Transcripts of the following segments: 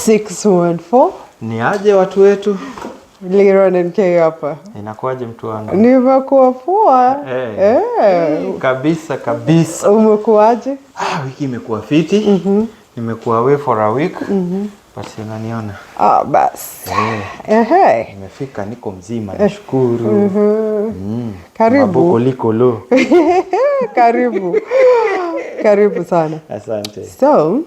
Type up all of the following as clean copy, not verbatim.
614. Ni aje watu wetu? Leron NK hapa. Inakuaje mtu wangu? Nimekuwa poa. Kabisa. Umekuaje? Wiki imekuwa fiti. Nimekuwa away for a week. Basi unaniona. Bas. Nimefika niko mzima, nashukuru. Karibu. Maboko liko lo. Karibu sana. Asante. So,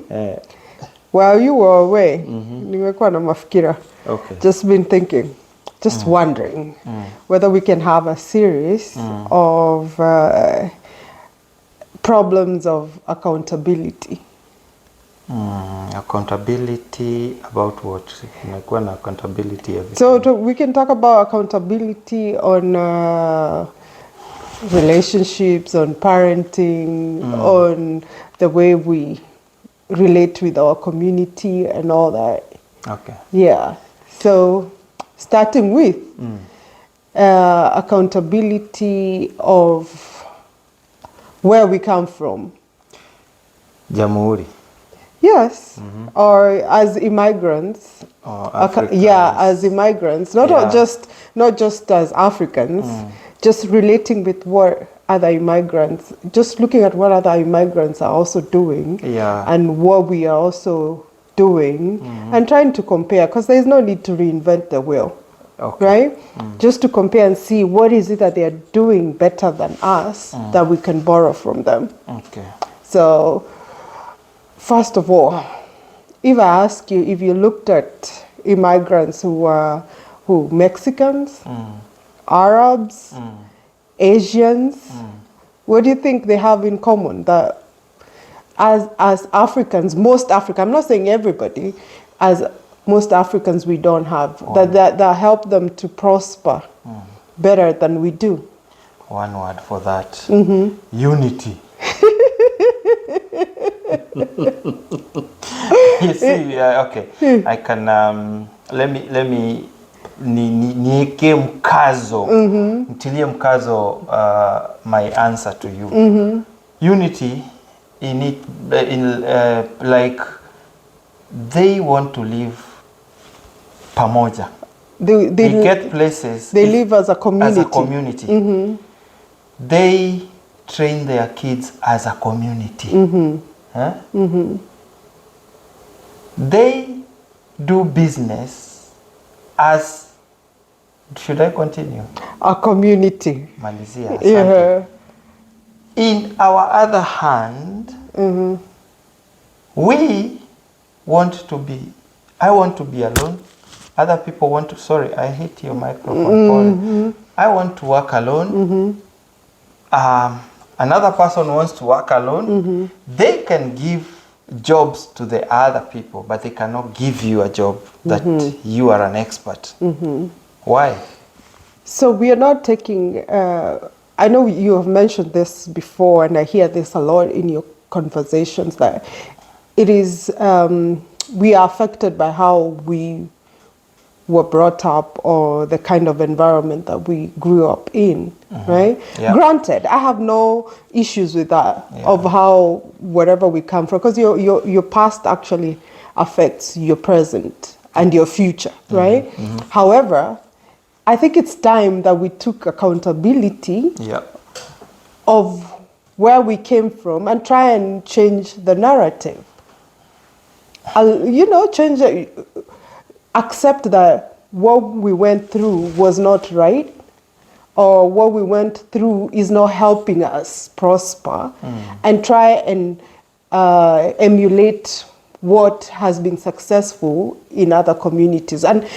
while you were away, nimekuwa na mafikira. Okay. Just been thinking, just wondering whether we can have a series of problems of accountability. Accountability about what? Nimekuwa na accountability everything. So we can talk about accountability on relationships, on parenting, on the way we relate with our community and all that. Okay. Yeah. So starting with accountability of where we come from. Jamhuri. Yes. Or as immigrants. As immigrants. Not just as Africans. Just relating with what other immigrants, just looking at what other immigrants are also doing, and what we are also doing, and trying to compare, because there is no need to reinvent the wheel, right? Just to compare and see what is it that they are doing better than us that we can borrow from them. Okay. So, first of all, if I ask you, if you looked at immigrants who Mexicans, Arabs, Asians, what do you think they have in common? That as Africans, most Africans, I'm not saying everybody, as most Africans we don't have, that help them to prosper better than we do. One word for that. Unity. You see, okay. I can let me nieke mkazo, ntilie mkazo my answer to you. Unity in it, like they want to live pamoja. They get places. They live as a community. They train their kids as a community. They do business as, should I continue? A community. Malizia. Yeah. In our other hand, we want to be, I want to be alone. Other people want to, sorry, I hit your microphone. I want to work alone. Another person wants to work alone. They can give jobs to the other people, but they cannot give you a job that you are an expert. Why? So we are not taking, I know you have mentioned this before, and I hear this a lot in your conversations, that it is, we are affected by how we were brought up or the kind of environment that we grew up in, right? Yeah. Granted, I have no issues with that, of how, wherever we come from, because your past actually affects your present and your future, right? However, I think it's time that we took accountability of where we came from and try and change the narrative. Change it. Accept that what we went through was not right, or what we went through is not helping us prosper, and try and emulate what has been successful in other communities. And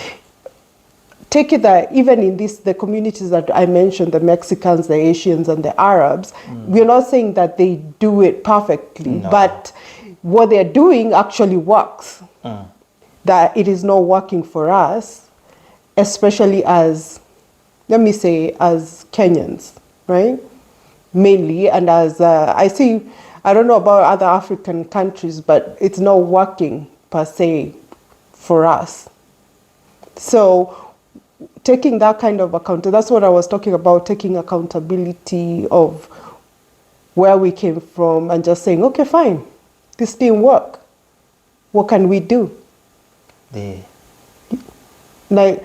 take it that even in the communities that I mentioned, the Mexicans, the Asians, and the Arabs, we're not saying that they do it perfectly, but what they're doing actually works. That it is not working for us, especially as, let me say, as Kenyans, right? Mainly, and as, I don't know about other African countries, but it's not working per se for us. So taking that kind of that's what I was talking about, taking accountability of where we came from and just saying, okay, fine, this didn't work. What can we do? The Like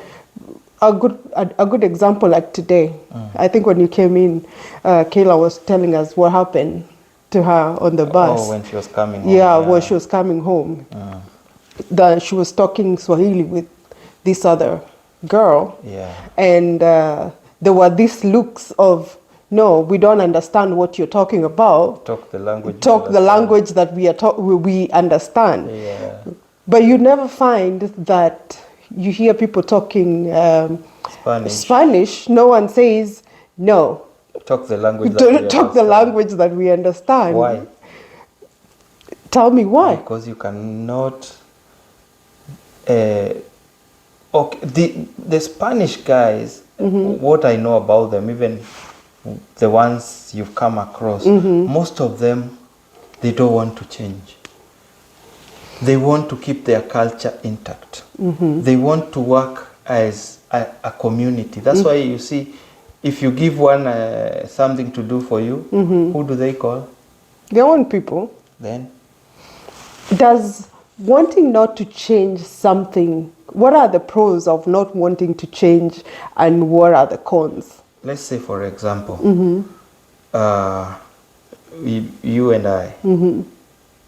a good example, like today, I think when you came in, Kayla was telling us what happened to her on the bus. Oh, when she was coming home. Yeah, when she was coming home. That she was talking Swahili with this other girl. Yeah. And there were these looks of, no, we don't understand what you're talking about. Talk the language. Talk the language that we understand. Yeah. But you never find that you hear people talking Spanish. No one says, no, Talk the language. talk the language that we understand. Why? Tell me why. Because you cannot. Okay, the Spanish guys. What I know about them, even the ones you've come across, most of them, they don't want to change. They want to keep their culture intact. They want to work as a community. That's why you see, if you give one something to do for you, who do they call? Their own people. Then? Does wanting not to change something, what are the pros of not wanting to change and what are the cons? Let's say, for example, you and I,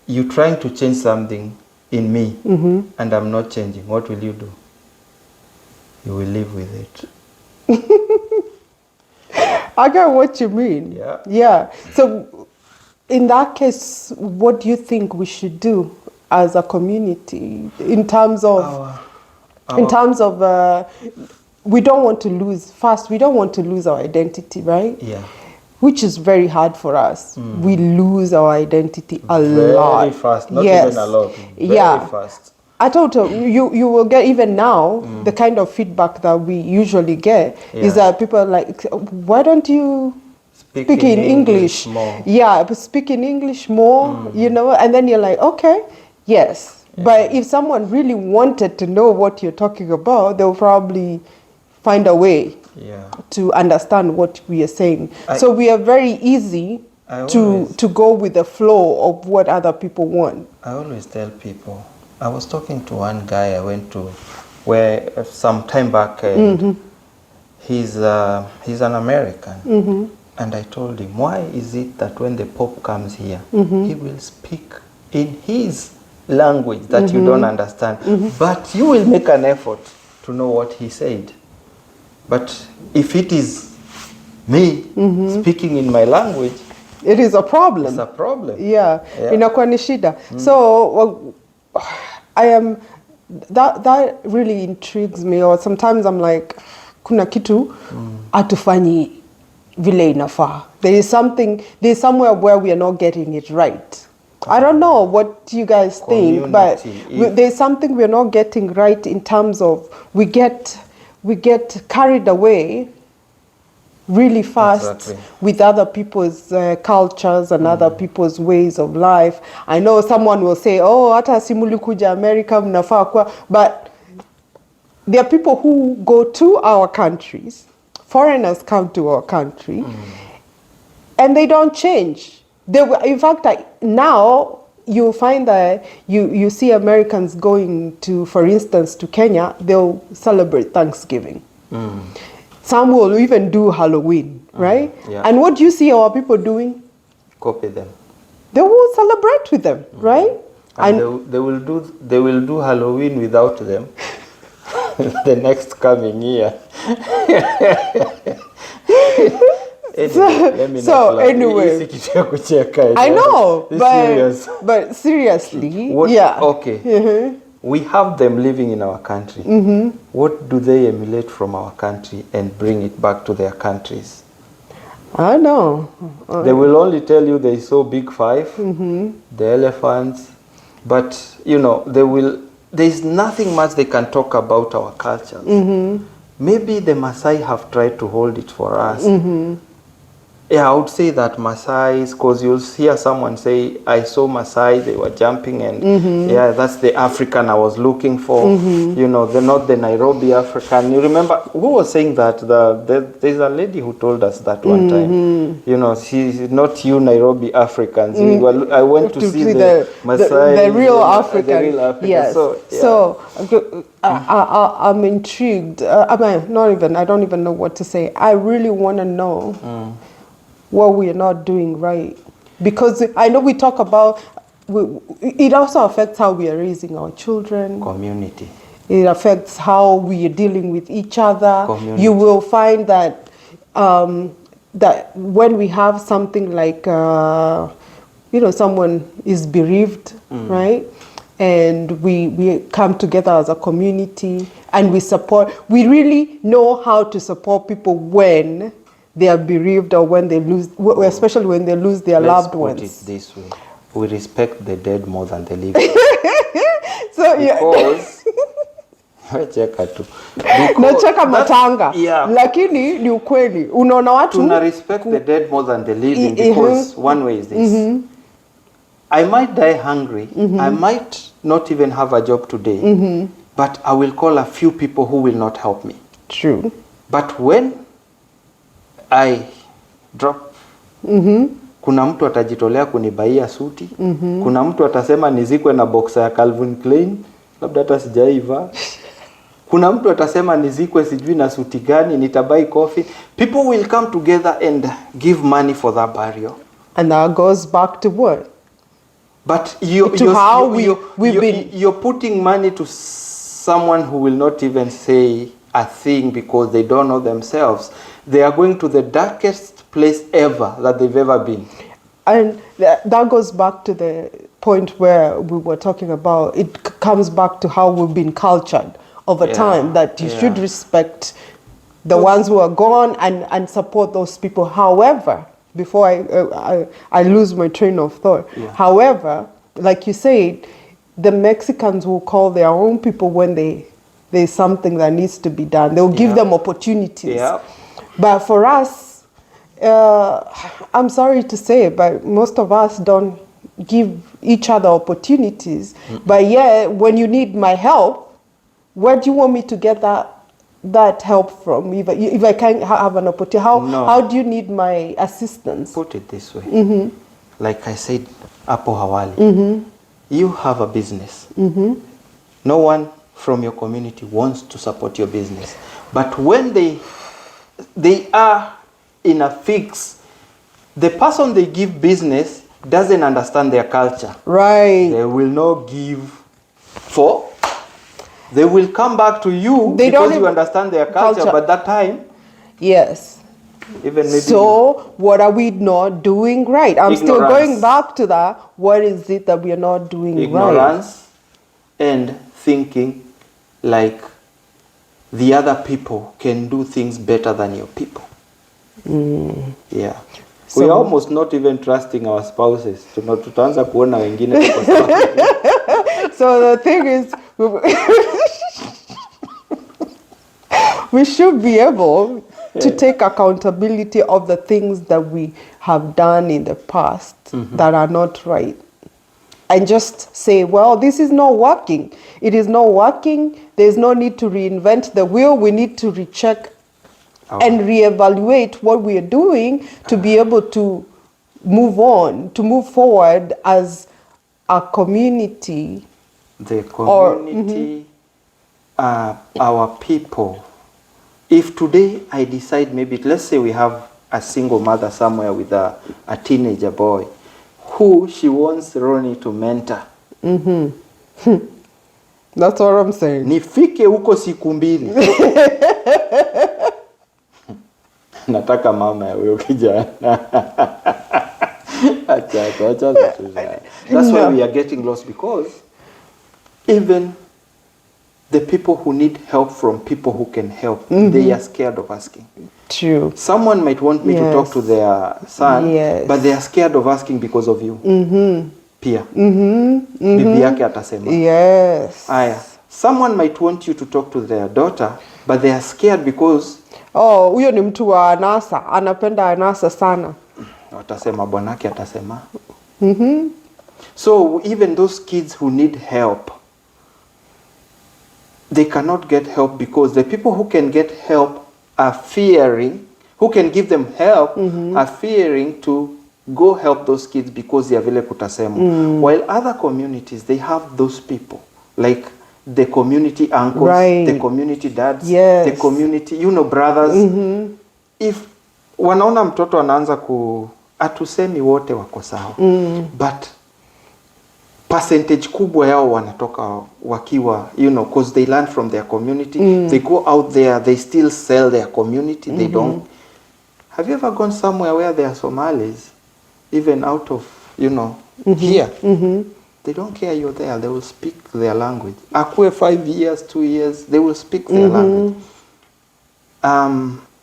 you're trying to change something in me and I'm not changing. What will you do? You will live with it. I get what you mean. Yeah. Yeah. So in that case, what do you think we should do as a community in terms of we don't want to lose, first, we don't want to lose our identity, right? Yeah. Which is very hard for us. We lose our identity a lot. Very fast, not even a lot. Very fast. I told you, you will get, even now, the kind of feedback that we usually get is that people are like, why don't you speak in English more? Yeah, but speak in English more, you know, and then you're like, okay, yes. Yeah. But if someone really wanted to know what you're talking about, they'll probably find a way to understand what we are saying. So we are very easy to go with the flow of what other people want. I always tell people, I was talking to one guy I went to where some time back, and he's an American. And I told him, why is it that when the Pope comes here, he will speak in his language that you don't understand, but you will make an effort to know what he said. But if it is me speaking in my language, it is a problem. It's a problem. Yeah. Inakuwa ni shida. So I am that really intrigues me, or sometimes I'm like, kuna kitu atufanyi vile inafaa. There's somewhere where we are not getting it right. I don't know what you guys think, but there's something we're not getting right in terms of we get carried away really fast with other people's cultures and other people's ways of life. I know someone will say, oh, hata si mulikuja America mnafaa kwa, but there are people who go to our countries, foreigners come to our country, and they don't change. In fact, now you find that you see Americans going to, for instance, to Kenya, they'll celebrate Thanksgiving. Some will even do Halloween, right? Yeah. And what do you see our people doing? Copy them. They will celebrate with them, right? And they will do Halloween without them the next coming year. Anyway, I know, but seriously, okay. We have them living in our country. What do they emulate from our country and bring it back to their countries? I know. They will only tell you they saw Big Five, the elephants, but you know there's nothing much they can talk about our cultures. Maybe the Maasai have tried to hold it for us, Yeah, I would say that Maasai's, because you'll hear someone say, I saw Maasai, they were jumping, and yeah, that's the African I was looking for. You know, they're not the Nairobi African. You remember, who was saying that? There's a lady who told us that one time. You know, she's not you Nairobi Africans. I went to see the Maasai, the real African. The real African. Yes. So, yeah. So I'm intrigued. I mean, not even. I don't even know what to say. I really want to know what we are not doing right, because I know we talk about. It also affects how we are raising our children. Community. It affects how we are dealing with each other. Community. You will find that that when we have something like, someone is bereaved, right? And we come together as a community and we support. We really know how to support people when they are bereaved or when they lose, especially when they lose their loved ones. Let's put it this way. We respect the dead more than the living. So because cheka tu. Nacheka matanga. Yeah. Lakini ni ukweli. Unaona watu tuna respect the dead more than the living, because one way is this. I might die hungry. I might not even have a job today. But I will call a few people who will not help me. True. But when I drop, kuna mtu atajitolea kunibaia suti, kuna mtu atasema nizikwe na boxer ya Calvin Klein, labda hata sijaiva. Kuna mtu atasema nizikwe sijui na suti gani, nitabai coffee. People will come together and give money for that burial. And that goes back to what? But you're putting money to someone who will not even say a thing because they don't know themselves. They are going to the darkest place ever that they've ever been. And that goes back to the point where we were talking about, it comes back to how we've been cultured over time, that you should respect the ones who are gone and support those people. However, before I lose my train of thought, however, like you said, the Mexicans will call their own people when there's something that needs to be done. They'll give them opportunities. But for us, I'm sorry to say, but most of us don't give each other opportunities. But yeah, when you need my help, where do you want me to get that help from? If I can't have an opportunity, how do you need my assistance? Put it this way. Like I said, Apo Hawali, you have a business. No one from your community wants to support your business. But when they are in a fix, the person they give business doesn't understand their culture. Right. They will not give for. They will come back to you because you understand their culture. But that time, yes. Even maybe so, what are we not doing right? I'm still going back to that. What is it that we are not doing right? Ignorance and thinking like the other people can do things better than your people. Yeah. So, we are almost not even trusting our spouses. Tutaanza kuona wengine. So the thing is, we should be able to take accountability of the things that we have done in the past that are not right. And just say, well, this is not working. It is not working. There's no need to reinvent the wheel. We need to recheck and reevaluate what we are doing to be able to move on, to move forward as a community. The community, our people. If today I decide, maybe, let's say we have a single mother somewhere with a teenager boy who she wants Ronnie to mentor. That's what I'm saying. Nifike huko siku mbili. Nataka mama ya huyo kijana. That's why we are getting lost, because even the people who need help from people who can help, they are scared of asking. True. Someone might want me to talk to their son, but they are scared of asking because of you. Pia. Bibi yake atasema. Yes. Aya. someone might want you to talk to their daughter, but they are scared because huyo ni mtu wa anasa, anapenda anasa sana. Watasema bwanake atasema. So even those kids who need help, they cannot get help because the people who can get help are fearing, who can give them help are fearing to go help those kids because ya vile kutasema. While other communities, they have those people like the community uncles, the community dads, the community, brothers. If wanaona mtoto anaanza atusemi wote wako sawa, but percentage kubwa yao wanatoka wakiwa, because they learn from their community. They go out there, they still sell their community. They don't. Have you ever gone somewhere where there are Somalis, even out of, here? They don't care you're there. They will speak their language. Akue 5 years, 2 years, they will speak their language.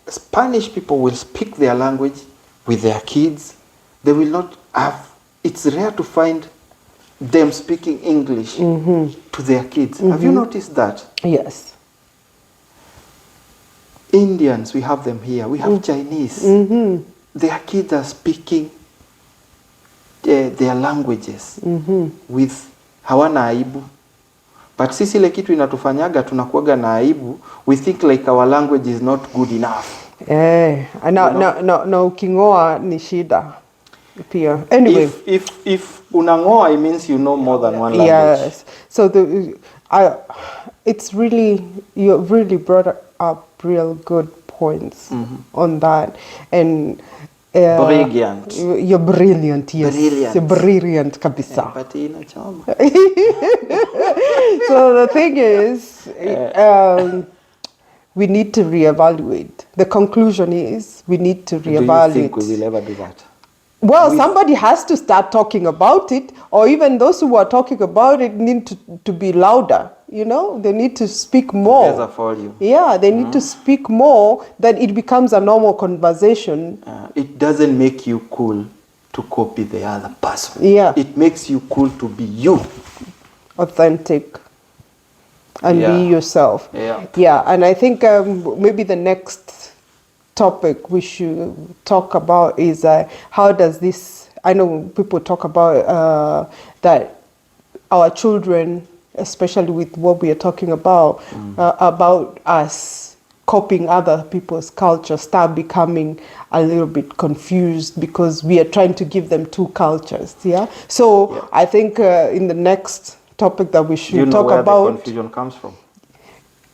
Spanish people will speak their language with their kids. They will not have, it's rare to find them speaking English to their kids. Have you noticed that? Yes. Indians, we have them here. We have Chinese. Their kids are speaking their languages with hawana aibu. But sisi ile kitu inatufanyaga tunakuaga na aibu. We think like our language is not good enough. Na ukingoa ni shida pia. Anyway, if unangoa, it means you know more than one language. Yes. So it's really, you really brought up real good points on that. And brilliant. You're brilliant, yes. Brilliant. You're brilliant kabisa. But inachoma. So the thing is, we need to reevaluate. The conclusion is we need to reevaluate. Do you think we will ever do that? Well, somebody has to start talking about it, or even those who are talking about it need to be louder. They need to speak more. Together for you. Yeah, they need to speak more, that it becomes a normal conversation. It doesn't make you cool to copy the other person. Yeah. It makes you cool to be you. Authentic. And be yourself. Yeah. Yeah, and I think maybe the next topic we should talk about is how does this, I know people talk about that our children, especially with what we are talking about us copying other people's culture, start becoming a little bit confused because we are trying to give them two cultures. So I think in the next topic that we should talk about, where the confusion comes from?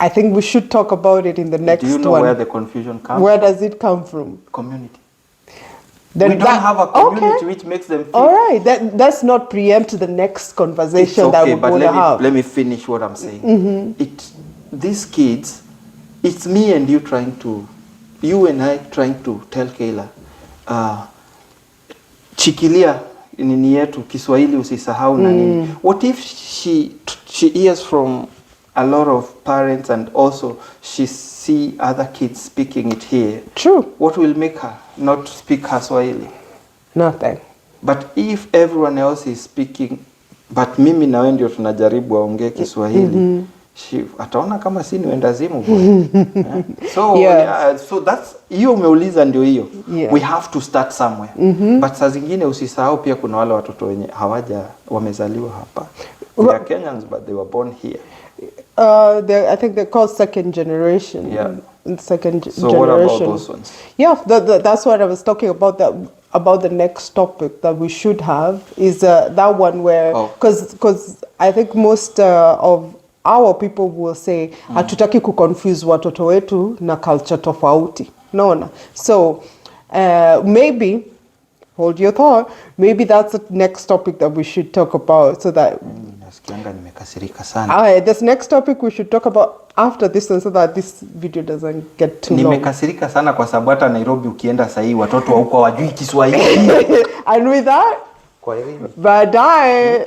I think we should talk about it in the next one. Do you know where the confusion comes Where does it come from? Community. Then we don't have a community which makes them feel. All right, let's not preempt the next conversation that we're going to have. Let me finish what I'm saying. These kids, it's me and you and I trying to tell Kayla, chikilia nini yetu, Kiswahili usisahau na nini. What if she hears from a lot of parents and also she see other kids speaking it here? True. What will make her not speak her Swahili? Nothing. But if everyone else is speaking, but mimi na wewe ndio tunajaribu aongee Kiswahili, ataona kama si ni wendazimu bwana. So that's hiyo umeuliza ndio hiyo. We have to start somewhere. But saa zingine usisahau pia kuna wale watoto wenye wamezaliwa hapa. They are Kenyans but they were born here. I think they're called second generation. Yeah. Second so generation. What about those ones? Yeah, that's what I was talking about. About the next topic that we should have is that one where, because I think most of our people will say hatutaki kuconfuse watoto wetu na culture tofauti. No. So maybe, hold your thought, maybe that's the next topic that we should talk about, so that this next topic we should talk about after this one, so that this video doesn't get too long. Nimekasirika sana kwa sababu hata Nairobi ukienda sahii watoto wa huko hawajui Kiswahili. And with that, kwa heri. bye.